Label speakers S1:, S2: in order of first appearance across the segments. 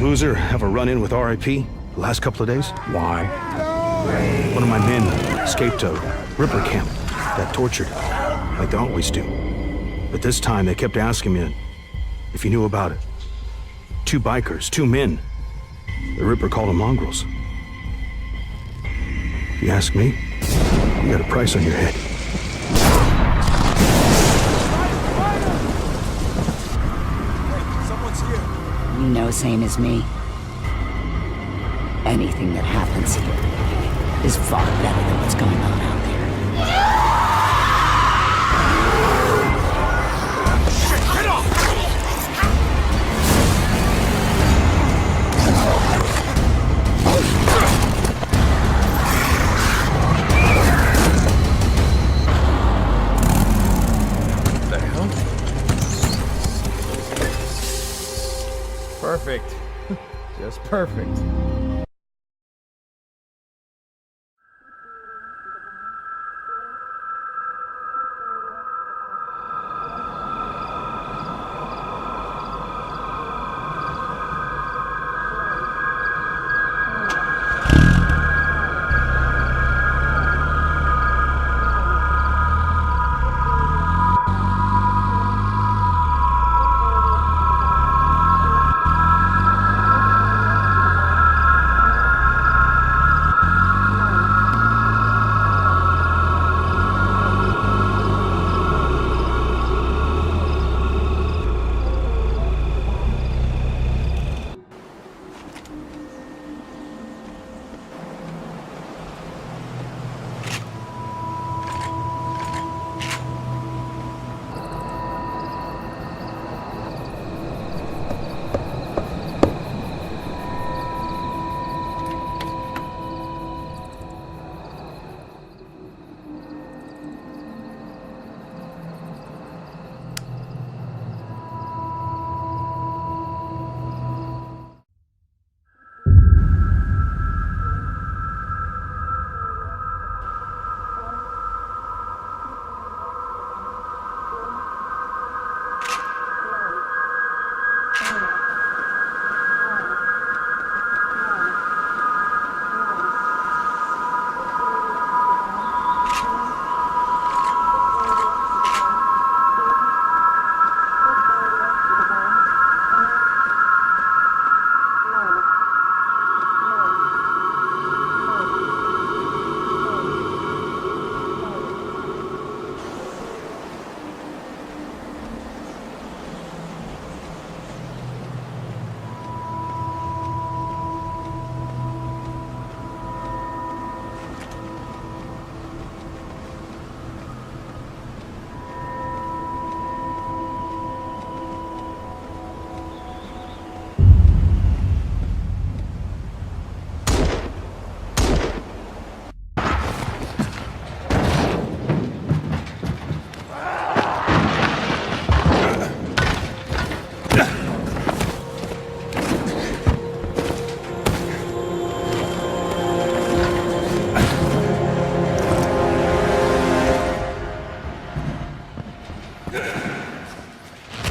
S1: Boozer have a run-in with RIP the last couple of days? Why? One of my men escaped a Ripper camp, got tortured, like they always do. But this time they kept asking me if you knew about it. 2 bikers, 2 men. The Ripper called them mongrels. If you ask me, you got a price on your head.
S2: You know, same as me. Anything that happens here is far better than what's going on out there.
S3: Get off! What the hell? Perfect. Just perfect.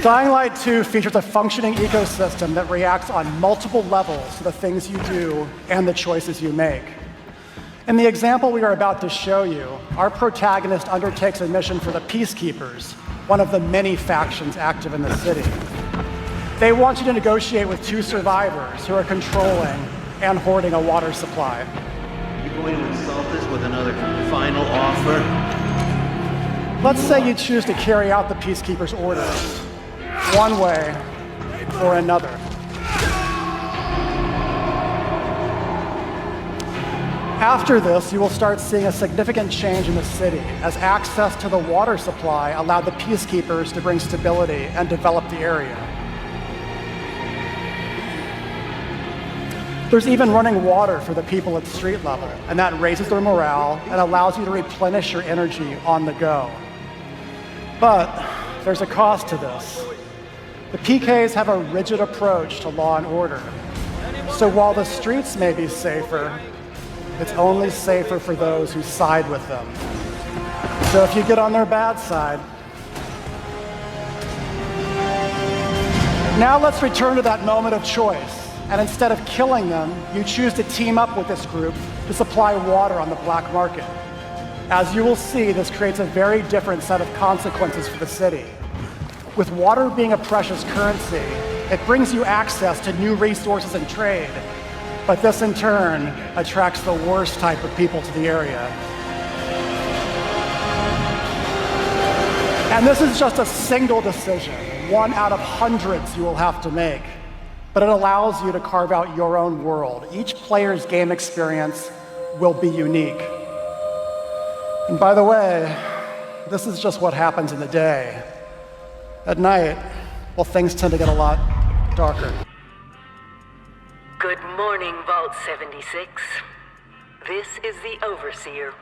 S4: Dying Light 2 features a functioning ecosystem that reacts on multiple levels to the things you do and the choices you make. In the example we are about to show you, our protagonist undertakes a mission for the Peacekeepers, one of the many factions active in the city. They want you to negotiate with two survivors who are controlling and hoarding a water supply.
S5: You going to insult us with another final offer?
S4: Let's say you choose to carry out the Peacekeepers' orders, one way or another. After this, you will start seeing a significant change in the city as access to the water supply allowed the Peacekeepers to bring stability and develop the area. There's even running water for the people at street level, and that raises their morale and allows you to replenish your energy on the go. But there's a cost to this. The PKs have a rigid approach to law and order. So while the streets may be safer, it's only safer for those who side with them. So if you get on their bad side. Now let's return to that moment of choice. And instead of killing them, you choose to team up with this group to supply water on the black market. As you will see, this creates a very different set of consequences for the city. With water being a precious currency, it brings you access to new resources and trade, but this in turn attracts the worst type of people to the area. And this is just a single decision, one out of hundreds you will have to make, but it allows you to carve out your own world. Each player's game experience will be unique. And by the way, this is just what happens in the day. At night, well, things tend to get a lot darker.
S6: Good morning, Vault 76. This is the Overseer.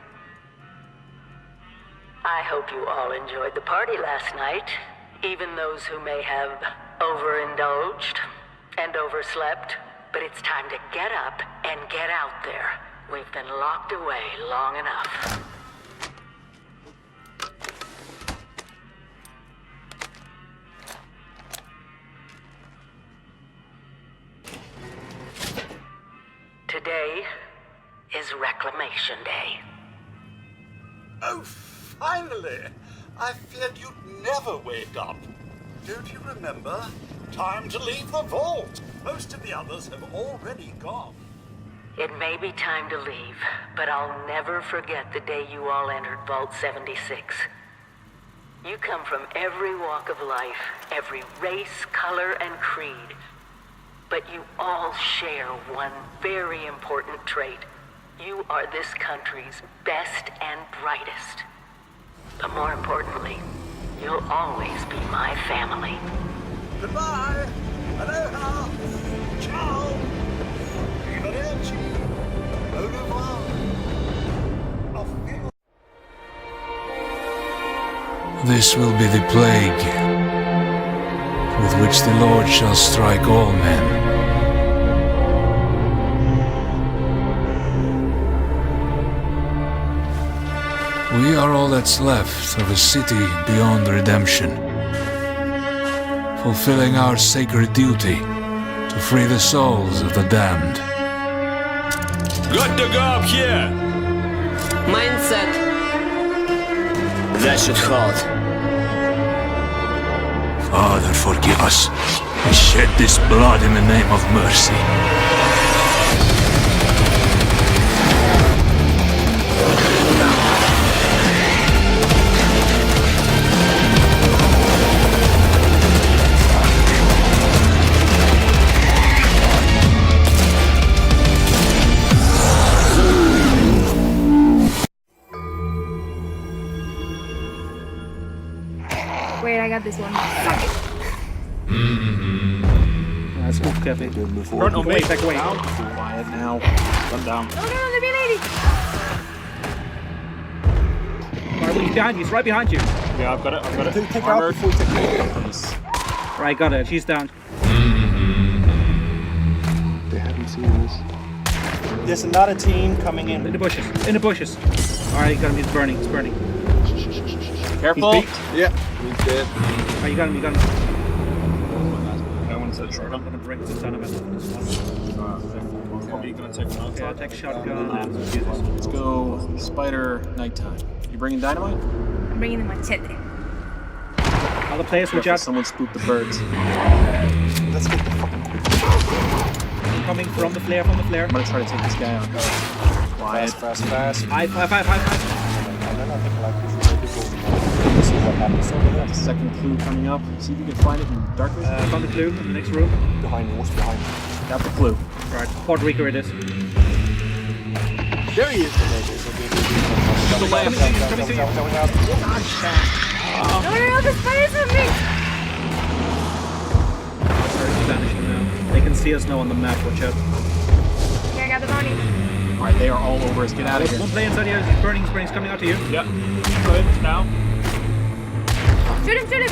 S6: I hope you all enjoyed the party last night, even those who may have overindulged and overslept. But it's time to get up and get out there. We've been locked away long enough. Today is Reclamation Day.
S7: Oh, finally! I feared you'd never wake up. Don't you remember? Time to leave the vault. Most of the others have already gone.
S6: It may be time to leave, but I'll never forget the day you all entered Vault 76. You come from every walk of life, every race, color, and creed. But you all share one very important trait. You are this country's best and brightest. But more importantly, you'll always be my family.
S7: Goodbye! Aloha! Ciao! Arrivederci! Au revoir! Auf Wiedersehen!
S8: This will be the plague with which the Lord shall strike all men. We are all that's left of a city beyond redemption, fulfilling our sacred duty to free the souls of the damned.
S9: Good to go up here!
S2: Mindset. That should hold.
S8: Father, forgive us. We shed this blood in the name of mercy.
S10: Wait, I got this one. Suck it.
S3: Let's move, Kevin.
S11: Front on me.
S3: Back away.
S11: Quiet now. Run down.
S10: Oh no, they're being 80.
S3: Alright, he's behind you. He's right behind you.
S11: Yeah, I've got it. I've got it.
S3: Take her out before we take her out, please. Right, got it. She's down.
S11: They haven't seen us.
S12: There's another team coming in.
S3: In the bushes. In the bushes. Alright, you got him. He's burning. He's burning.
S11: Careful.
S3: He's
S11: yeah, he's dead.
S3: Alright, you got him. You got him. I'm gonna bring some ton of it for this one.
S11: What are you gonna take?
S3: Okay, I'll take shotgun and
S11: Let's go spider nighttime. You bringing dynamite?
S10: I'm bringing the machete.
S3: Other players switch
S11: Careful,
S3: out.
S11: someone spooked the birds.
S12: Let's get the fucking...
S3: Coming from the flare, from the flare.
S11: I'm gonna try to take this guy on. Quiet.
S12: Fast.
S3: Five.
S12: I don't like this. Let's see what happens over there.
S11: Second clue coming up. See if you can find it in darkness.
S3: Found the clue in the next room.
S12: Behind you, what's behind you?
S11: Got the clue.
S3: Right, Puerto Rico it is.
S12: There he is!
S11: The lamp.
S10: No, the spiders on me!
S3: Starting vanishing now. They can see us now on the map, watch out.
S10: Okay, I got the bounty.
S11: Alright, they are all over us. Get out of
S3: There's
S11: here.
S3: one player inside here, he's burning, he's coming out to you.
S11: Yep. Good. Now.
S10: Shoot him!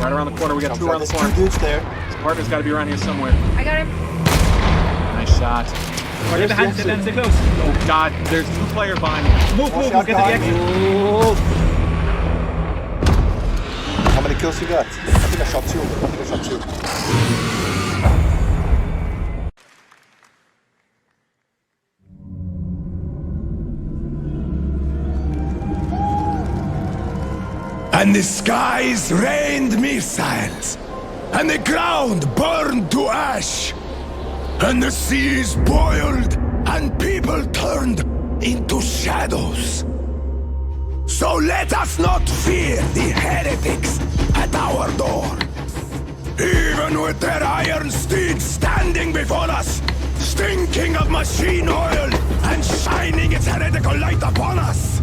S11: Right around the corner. We got two around the corner.
S12: Two dudes there.
S11: His partner's got to be around here somewhere.
S10: I got him.
S11: Nice shot.
S3: Are they behind? Stay close.
S11: Oh god, there's two players behind me.
S3: Move, get to the exit.
S12: How many kills you got? I think I shot two.
S13: And the skies rained missiles, and the ground burned to ash, and the seas boiled, and people turned into shadows. So let us not fear the heretics at our door. Even with their iron steeds standing before us, stinking of machine oil and shining its heretical light upon us.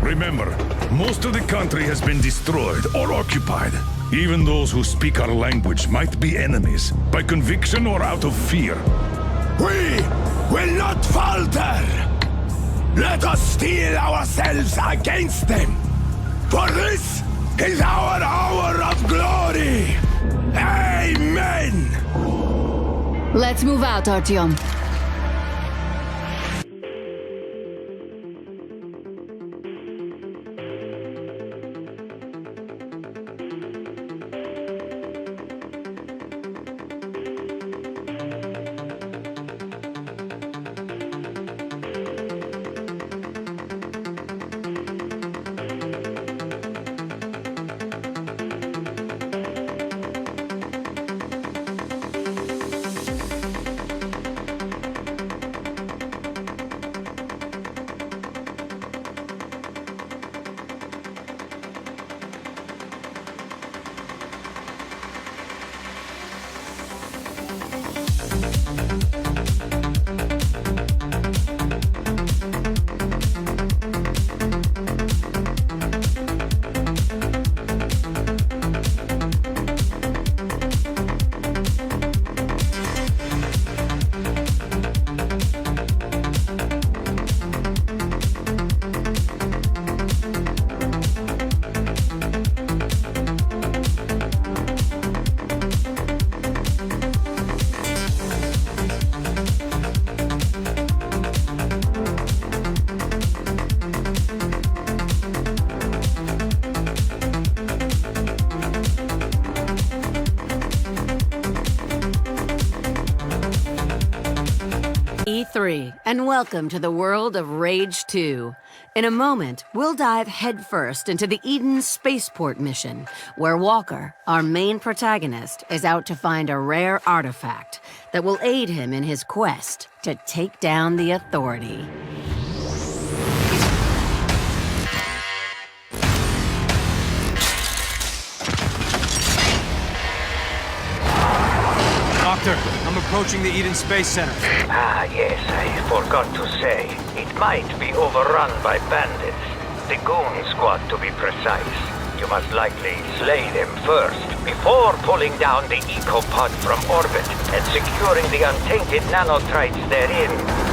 S14: Remember, most of the country has been destroyed or occupied. Even those who speak our language might be enemies, by conviction or out of fear.
S13: We will not falter! Let us steel ourselves against them! For this is our hour of glory! Amen!
S2: Let's move out, Artyom. E3, and welcome to the world of Rage 2. In a moment, we'll dive headfirst into the Eden spaceport mission, where Walker, our main protagonist, is out to find a rare artifact that will aid him in his quest to take down the Authority.
S15: Doctor, I'm approaching the Eden Space Center.
S16: Ah, yes, I forgot to say. It might be overrun by bandits. The Goon Squad, to be precise. You must likely slay them first, before pulling down the ecopod from orbit and securing the untainted nanotrites therein.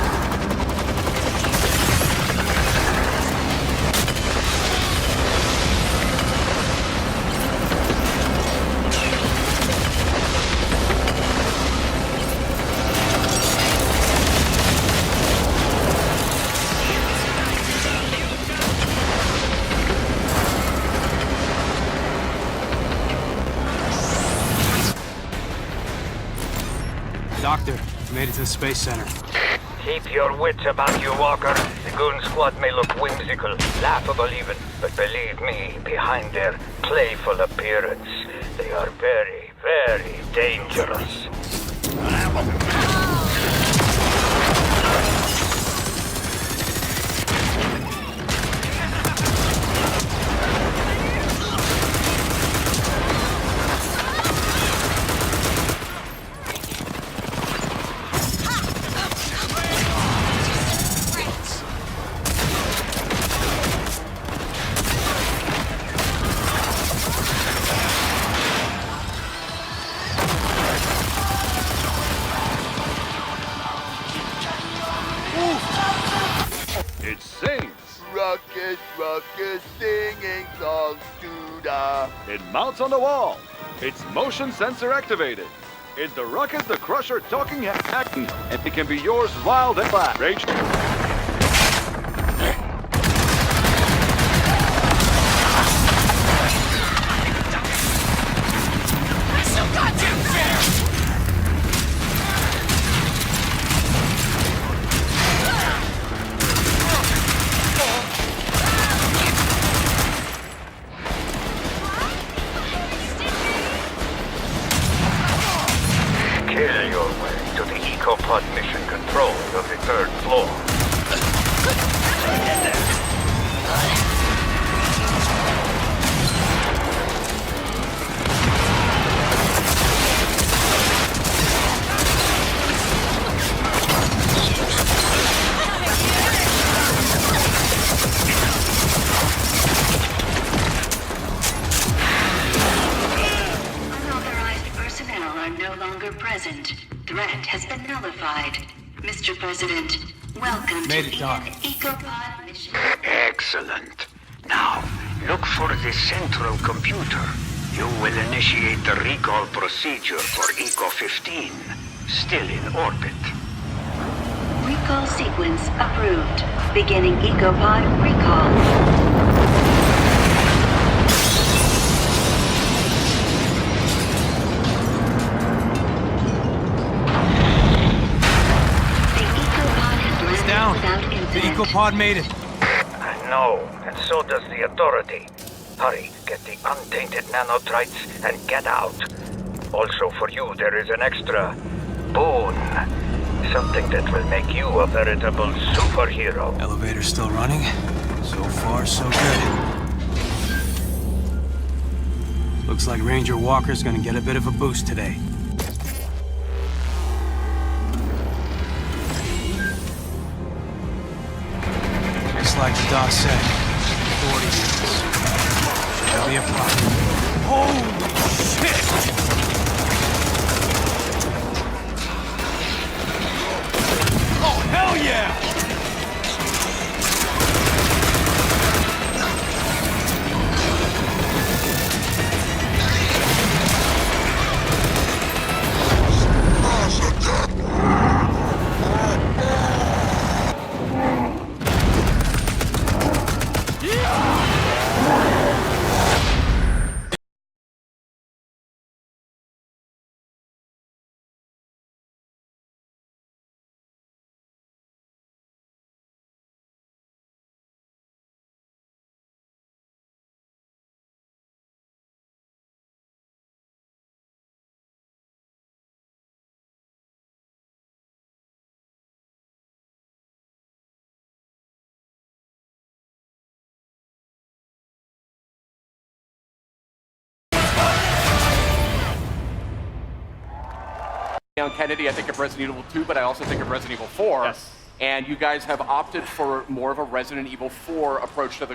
S15: Doctor, made it to the Space Center.
S16: Keep your wits about you, Walker. The goon squad may look whimsical, laughable even, but believe me, behind their playful appearance, they are very, very dangerous.
S17: It sings. Rocket, rocket, singing songs to the... It mounts on the wall. It's motion sensor activated. It's the Rocket the Crusher talking acting, and it can be yours wild and flat. Rage.
S16: Kill your way to the EcoPod mission control of the 3rd floor.
S6: Unauthorized personnel are no longer present. Threat has been nullified. Mr. President, welcome
S15: Made
S6: to
S15: it, Doc.
S6: EcoPod mission.
S16: Excellent. Now, look for the central computer. You will initiate the recall procedure for Eco-15, still in orbit.
S6: Recall sequence approved. Beginning EcoPod recall.
S15: It's down. The EcoPod made it.
S16: I know, and so does the Authority. Hurry, get the untainted nanotrites and get out. Also for you, there is an extra boon. Something that will make you a veritable superhero.
S15: Elevator's still running. So far, so good. Looks like Ranger Walker's gonna get a bit of a boost today. Just like the doc said, 40 years. Should be a problem. Holy shit! Oh, hell yeah!
S18: On Kennedy, I think of Resident Evil 2, but I also think of Resident Evil 4.
S11: Yes.
S18: And you guys have opted for more of a Resident Evil 4 approach to the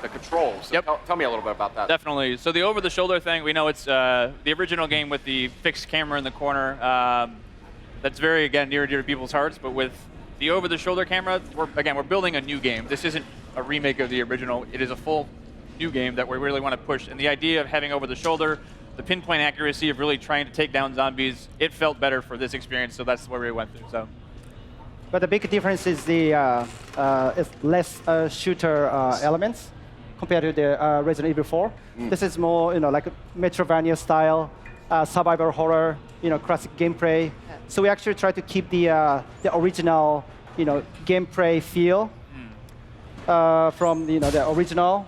S18: controls. So
S19: Yep.
S18: tell me a little bit about that.
S19: Definitely. So the over-the-shoulder thing, we know it's the original game with the fixed camera in the corner. That's very, again, near and dear to people's hearts. But with the over-the-shoulder camera, we're building a new game. This isn't a remake of the original. It is a full new game that we really want to push. And the idea of having over-the-shoulder, the pinpoint accuracy of really trying to take down zombies, it felt better for this experience, so that's where we went through. So.
S12: But the big difference is the it's less shooter elements compared to the Resident Evil 4. This is more, like a Metroidvania style, survival horror, classic gameplay. So we actually try to keep the original, gameplay feel from the original.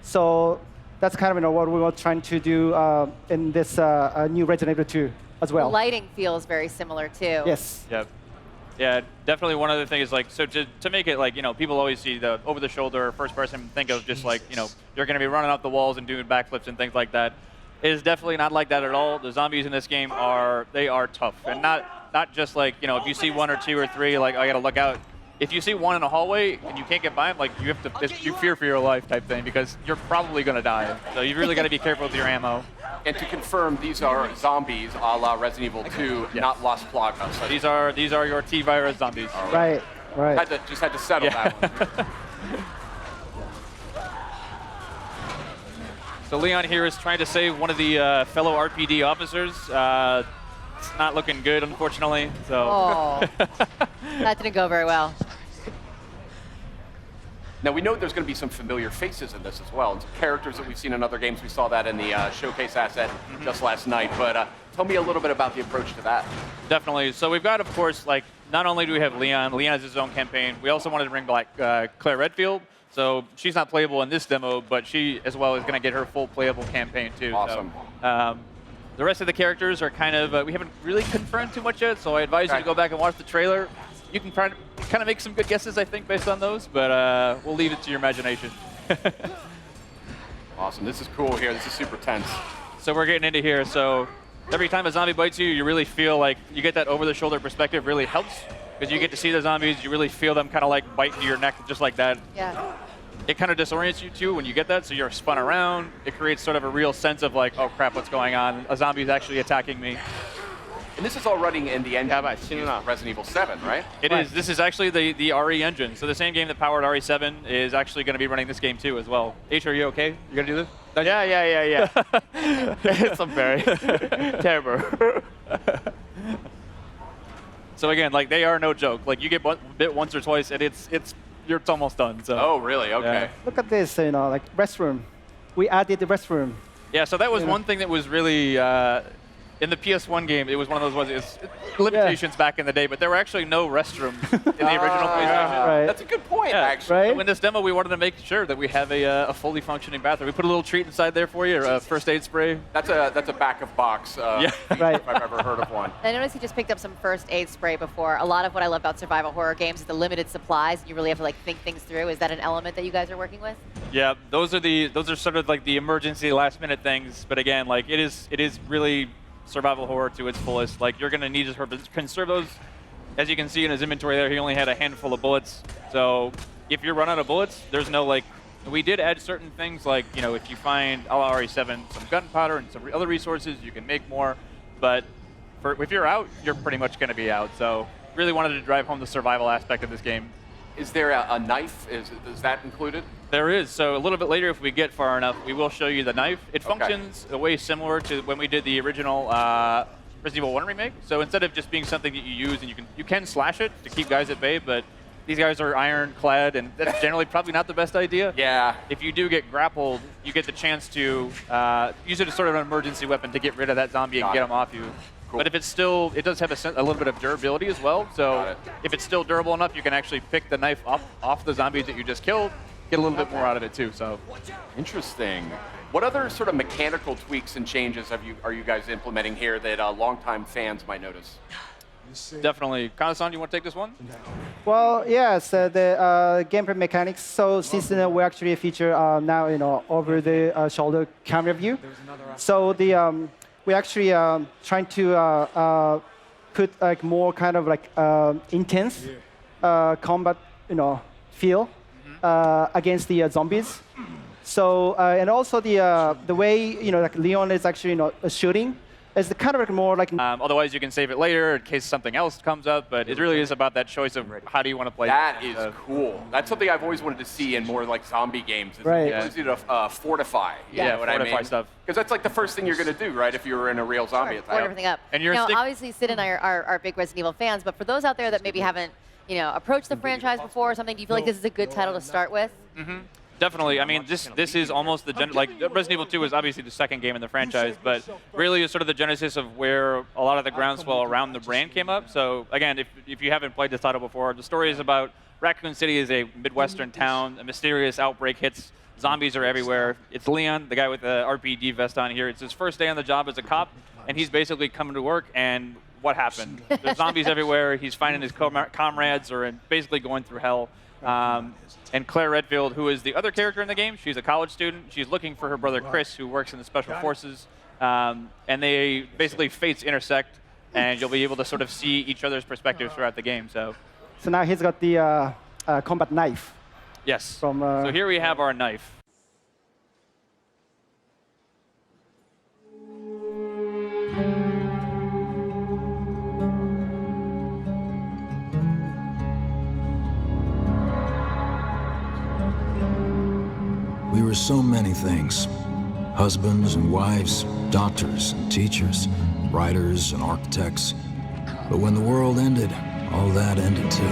S12: So that's kind of what we were trying to do in this new Resident Evil 2 as well.
S20: The lighting feels very similar too.
S12: Yes.
S19: Yep. Yeah, definitely one other thing is like, so to make it like, people always see the over-the-shoulder first person, think of just like, you're going to be running up the walls and doing backflips and things like that. It is definitely not like that at all. The zombies in this game are tough. And not just like, if you see 1 or 2 or 3, like, I got to look out. If you see one in a hallway and you can't get by him, like, you have to, you fear for your life type thing because you're probably going to die. So you really got to be careful with your ammo.
S18: And to confirm, these are zombies a la Resident Evil 2,
S19: yes.
S18: not Las Plagas.
S19: So these are your T-virus zombies.
S12: Right.
S18: Just had to settle that one.
S19: So Leon here is trying to save one of the fellow RPD officers. It's not looking good, unfortunately. So.
S20: Oh, that didn't go very well.
S18: Now, we know there's going to be some familiar faces in this as well, and some characters that we've seen in other games. We saw that in the showcase asset just last night. But tell me a little bit about the approach to that.
S19: Definitely. So we've got, of course, like, not only do we have Leon has his own campaign, we also wanted to bring back Claire Redfield. So she's not playable in this demo, but she, as well, is going to get her full playable campaign, too.
S18: Awesome.
S19: So, the rest of the characters are kind of, we haven't really confirmed too much yet, so I advise you to go back and watch the trailer. You can kind of make some good guesses, I think, based on those, but we'll leave it to your imagination.
S18: Awesome. This is cool here. This is super tense.
S19: So we're getting into here. So every time a zombie bites you, you really feel like you get that over-the-shoulder perspective really helps because you get to see the zombies. You really feel them kind of like bite into your neck just like that.
S20: Yeah.
S19: It kind of disorients you too when you get that, so you're spun around. It creates sort of a real sense of like, oh crap, what's going on? A zombie's actually attacking me.
S18: And this is all running in the engine of Resident Evil 7, right?
S19: It is. This is actually the RE engine. So the same game that powered RE7 is actually going to be running this game too as well. H, are you okay? You going to do this?
S21: Yeah. It's very terrible.
S19: So again, like they are no joke. Like you get bit once or twice and it's almost done. So.
S18: Oh, really? Okay.
S19: Yeah.
S12: Look at this, like restroom. We added the restroom.
S19: Yeah, so that was one thing that was really in the PS1 game. It was one of those ones. It's limitations back in the day, but there were actually no restrooms in the original PlayStation.
S12: Right.
S18: That's a good point, actually.
S12: Right?
S19: So in this demo, we wanted to make sure that we have a fully functioning bathroom. We put a little treat inside there for you, a first aid spray.
S18: That's a backup box.
S19: Yeah.
S12: Right.
S18: If I've ever heard of one.
S20: I noticed you just picked up some first aid spray before. A lot of what I love about survival horror games is the limited supplies. You really have to like think things through. Is that an element that you guys are working with?
S19: Yeah, those are sort of like the emergency last minute things. But again, like it is really survival horror to its fullest. Like you're gonna need to conserve those. As you can see in his inventory there, he only had a handful of bullets. So if you run out of bullets, there's no like. We did add certain things like if you find a la RE7 some gunpowder and some other resources, you can make more. But if you're out, you're pretty much gonna be out. So really wanted to drive home the survival aspect of this game.
S18: Is there a knife? Is that included?
S19: There is. So a little bit later, if we get far enough, we will show you the knife. It functions a way similar to when we did the original Resident Evil 1 remake. So instead of just being something that you use and you can slash it to keep guys at bay, but these guys are ironclad, and that's generally probably not the best idea.
S18: Yeah.
S19: If you do get grappled, you get the chance to use it as sort of an emergency weapon to get rid of that zombie and get them off you. Cool. But if it's still, it does have a little bit of durability as well. So if it's still durable enough, you can actually pick the knife off the zombies that you just killed, get a little bit more out of it too. So
S18: interesting. What other sort of mechanical tweaks and changes are you guys implementing here that longtime fans might notice?
S19: Definitely. Kana-san, you want to take this one?
S12: Well, yes, the gameplay mechanics. So since we actually feature now over the shoulder camera view. So we actually trying to put like more kind of like intense combat feel against the zombies. So and also the way like Leon is actually shooting is kind of like more like.
S19: Otherwise, you can save it later in case something else comes up. But it really is about that choice of how do you want to play.
S18: That is cool. That's something I've always wanted to see in more like zombie games. Is
S12: right.
S18: It's easy to fortify.
S19: Yeah,
S18: what
S19: fortify stuff.
S18: Because that's like the first thing you're going to do, right? If you were in a real zombie attack.
S20: Board everything up.
S19: And you're
S20: obviously Sid and I are big Resident Evil fans, but for those out there that maybe haven't approached the franchise before or something, do you feel like this is a good title to start with?
S19: Definitely. I mean, this is almost the like Resident Evil 2 is obviously the second game in the franchise, but really is sort of the genesis of where a lot of the groundswell around the brand came up. So again, if you haven't played this title before, the story is about Raccoon City is a Midwestern town. A mysterious outbreak hits. Zombies are everywhere. It's Leon, the guy with the RPG vest on here. It's his first day on the job as a cop, and he's basically coming to work, and what happened? There's zombies everywhere. He's finding his comrades are basically going through hell. And Claire Redfield, who is the other character in the game, she's a college student. She's looking for her brother Chris, who works in the Special Forces. And they basically fates intersect, and you'll be able to sort of see each other's perspectives throughout the game. So
S12: now he's got the combat knife.
S19: Yes. So here we have our knife.
S8: We were so many things. Husbands and wives, doctors and teachers, writers and architects. But when the world ended, all that ended too.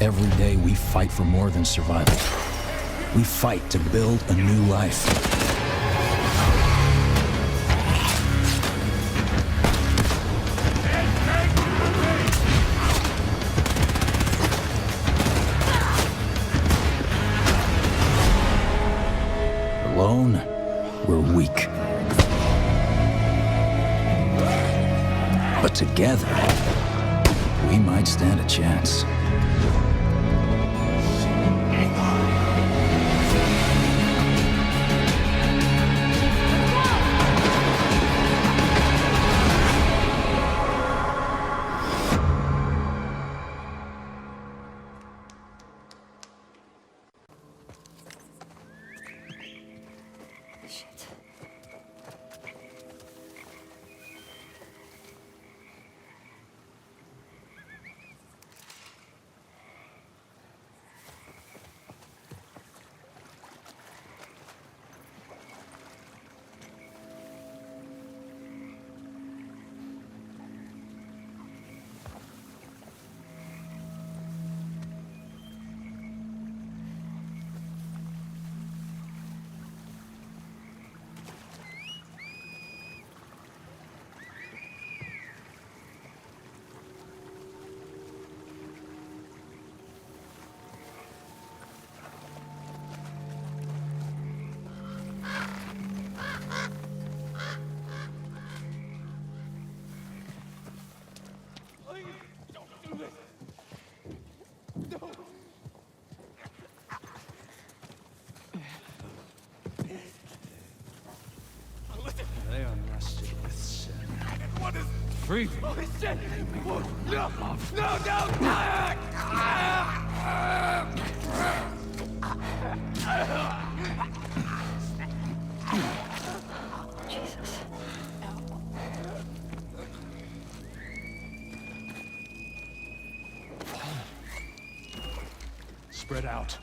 S8: Every day we fight for more than survival. We fight to build a new life. Alone, we're weak. But together, we might stand a chance.
S9: They are nested with sin. What is free? Oh shit! No! No!
S2: Jesus.
S9: Spread out.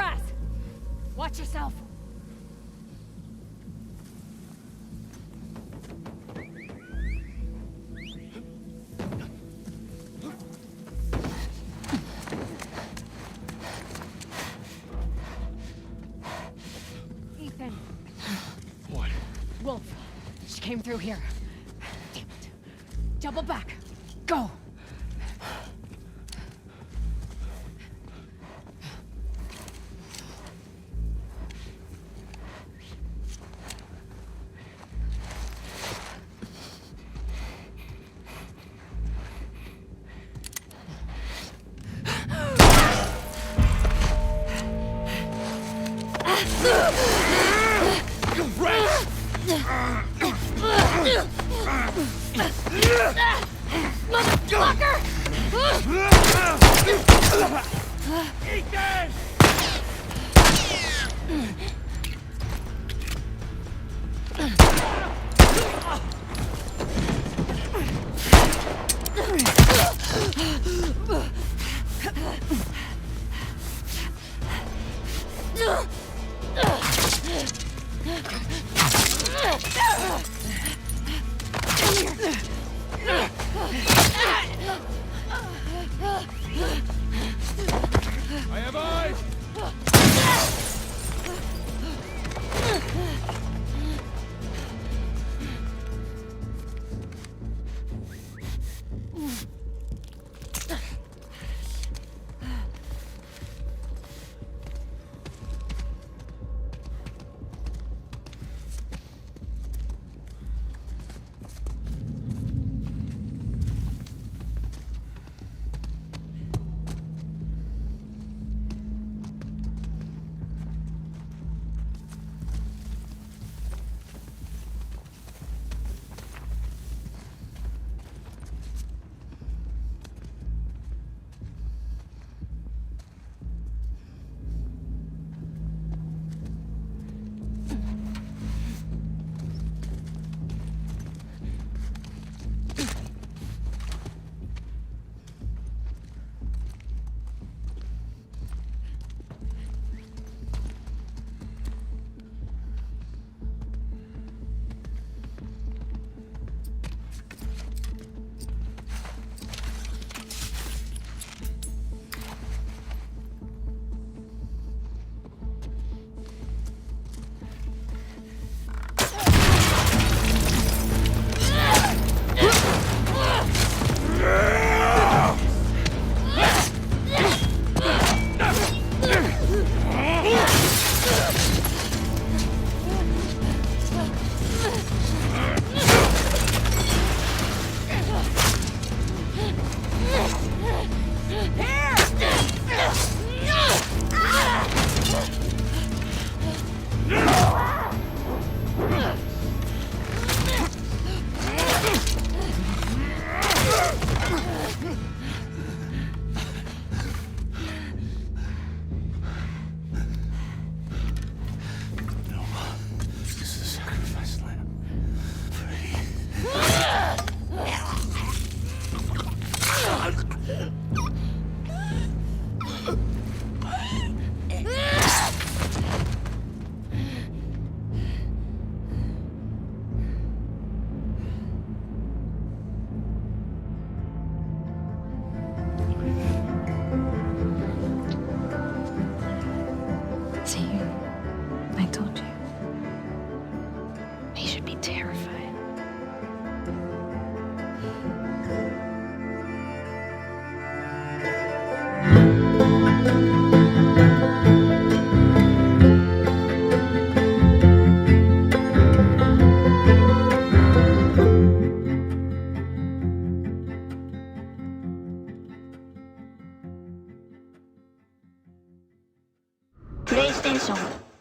S10: grass. Watch yourself. Ethan.
S9: What?
S10: Wolf. She came through here. Damn it. Double back. Go.
S9: I have eyes!
S1: PlayStation